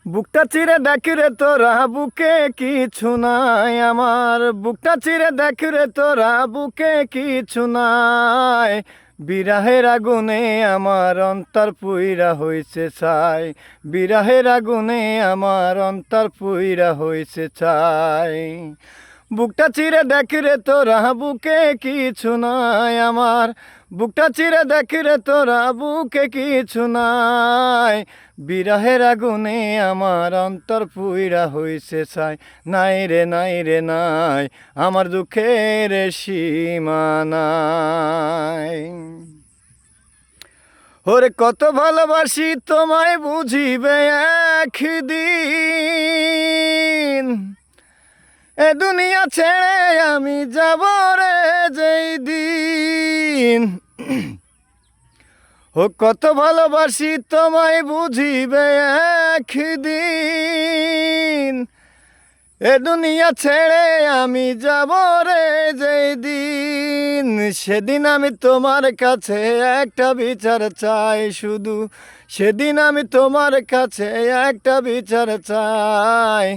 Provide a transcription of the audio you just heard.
বুকটা চিরে দেখ রে তোরা বুকে কিছু নাই আমার, বুকটা চিরে দেখ রে তোরা বুকে কিছু নাই। বিরাহের আগুনে আমার অন্তর পুইরা হইছে ছাই, বিরাহের আগুনে আমার অন্তর পুইরা হইছে ছাই। বুকটা চিরে দেখ রে তোরা বুকে কিছু নাই আমার, বুকটা চিরে দেখ রে তোরা বুকে কিছু নাই। বিরহের আগুনে আমার অন্তর পুইরা হইছে ছাই। নাই রে নাই রে নাই, আমার দুঃখের সীমা নাই। ওরে কত ভালোবাসি তোমায় বুঝিবে একদিন, এ দুনিয়া ছেড়ে আমি যাব রে যেই দিন। ও কত ভালোবাসি তোমায় বুঝিবে একদিন, এ দুনিয়া ছেড়ে আমি যাব রে যেই দিন। সেদিন আমি তোমার কাছে একটা বিচার চাই শুধু, সেদিন আমি তোমার কাছে একটা বিচার চাই।